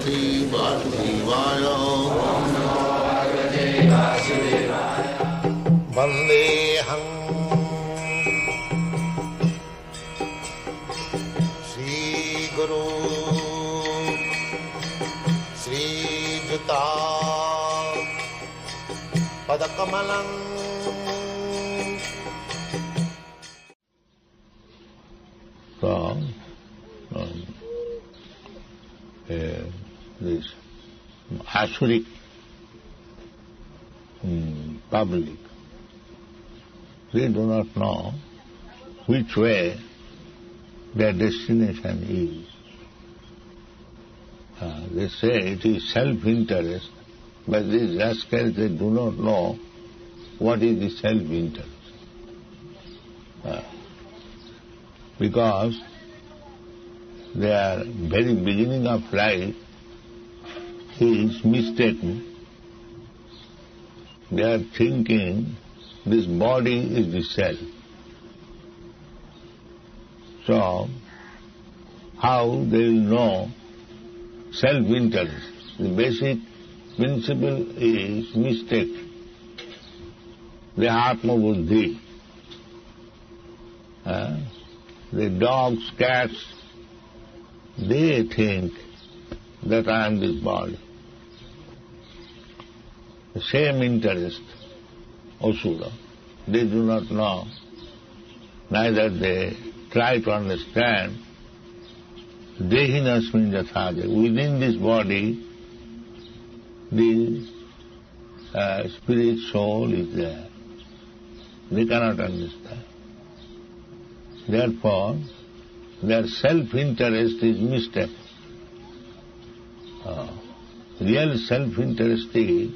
Bhagavate Vasudevaya. Vandeham Sri Guru Sri Juta Padakamalam. So, this Asuric public, they do not know which way their destination is. They say it is self-interest, but these rascals, they do not know what is the self-interest. Because their very beginning of life is mistaken. They are thinking this body is the self. So, how they will know self-interest? The basic principle is mistake. The Atma Buddhi. The dogs, cats, they think that I am this body. The same interest, Asura. They do not know, neither they try to understand. Dehinasmin jathāde. Within this body, the spirit soul is there. They cannot understand. Therefore, their self-interest is mistaken. Real self-interest is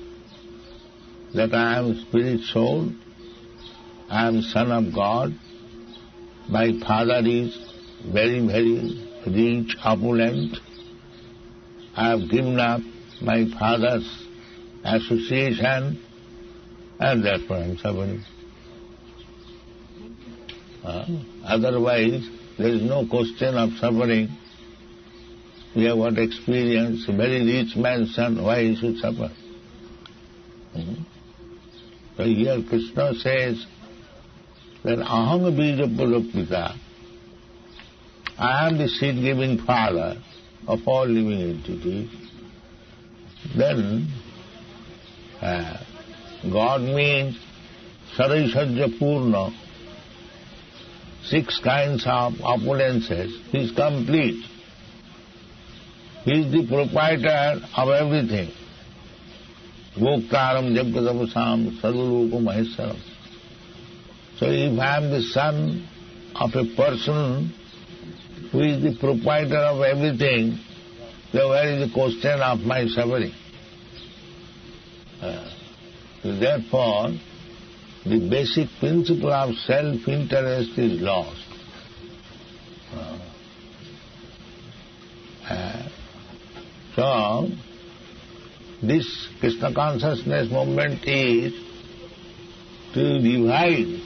that I am spirit soul, I am son of God, my father is very, very rich, opulent, I have given up my father's association, and therefore I am suffering. Otherwise, there is no question of suffering. We have got experience, a very rich man's son, why he should suffer? So here Krishna says that aham bija purapita, I am the seed-giving father of all living entities. Then God means Saraisajya Purna, 6 kinds of opulences. He is complete. He is the proprietor of everything. Bhoktaram Jagadavasam Sadhurupa Maheswaram. So if I am the son of a person who is the proprietor of everything, then where is the question of my suffering? Therefore, the basic principle of self-interest is lost. So, this Krishna consciousness movement is to revive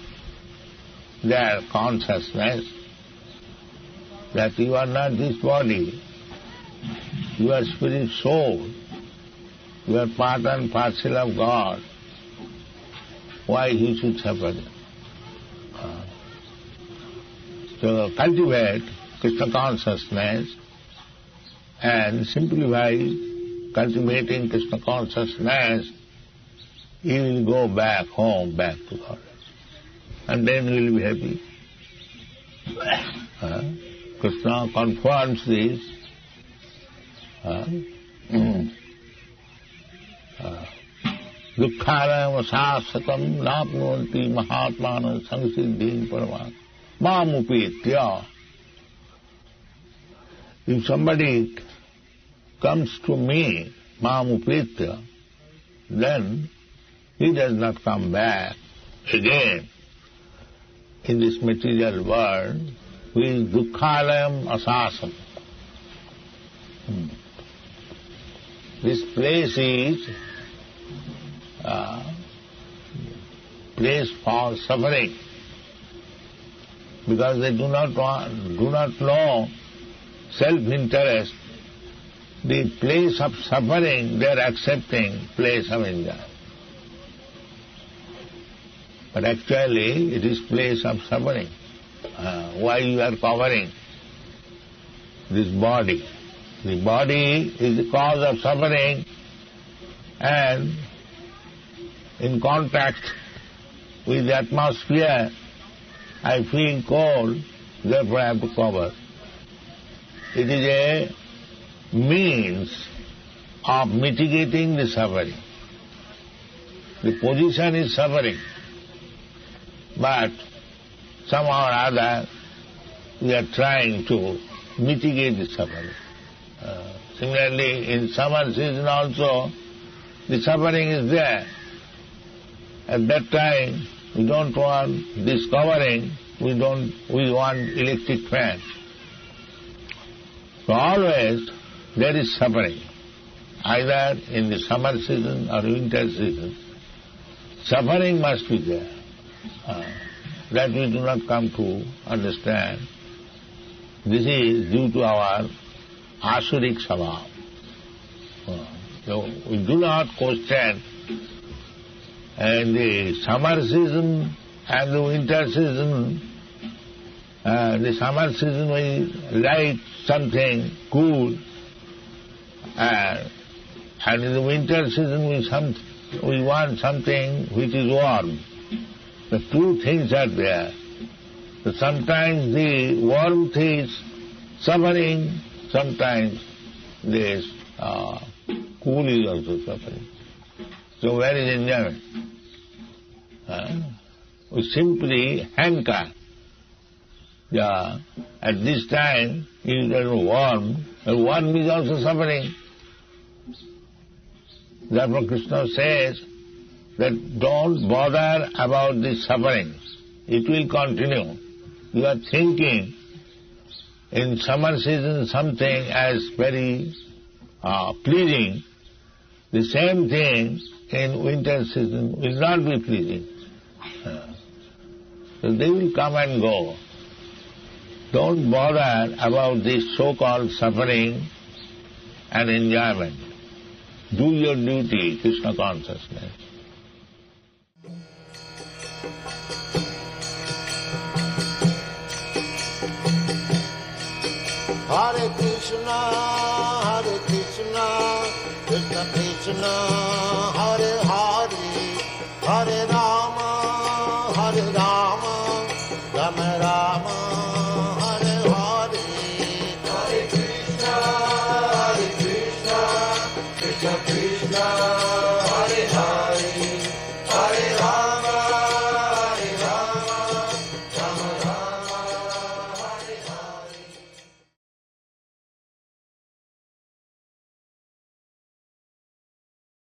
their consciousness that you are not this body, you are spirit soul, you are part and parcel of God. Why he should suffer? So cultivate Krishna consciousness, and simply by cultivating Krishna consciousness, he will go back home, back to God. And then he will be happy. Krishna confirms this. Dukkharayam asasatam napnuvanti mahatmana samsiddhim paramat mamupetya. If somebody comes to me, mamupetya, then he does not come back again in this material world, who is dukkhalayam asasam. This place is place for suffering, because they do not know self-interest. the place of suffering, they are accepting place of enjoyment. But actually, it is place of suffering. Why you are covering this body? The body is the cause of suffering, and in contact with the atmosphere, I feel cold, therefore I have to cover. It is a means of mitigating the suffering. The position is suffering, but somehow or other we are trying to mitigate the suffering. Similarly, in summer season also, the suffering is there. At that time, we don't want this covering, we want electric fan. So always there is suffering, either in the summer season or winter season. Suffering must be there. That we do not come to understand. This is due to our asurik sabhav. So we do not question in the summer season and the winter season. The summer season we like something cool, and in the winter season we want something which is warm. The two things are there. So sometimes the warmth is suffering, sometimes this cool is also suffering. So where is enjoyment? We simply hanker. At this time it is warm, and warm is also suffering. Therefore Krishna says that don't bother about the sufferings. It will continue. You are thinking in summer season something as very pleasing. The same thing in winter season will not be pleasing. So they will come and go. Don't bother about this so-called suffering and enjoyment. Do your duty, Krishna consciousness. Hare Krishna, Krishna Krishna, Hare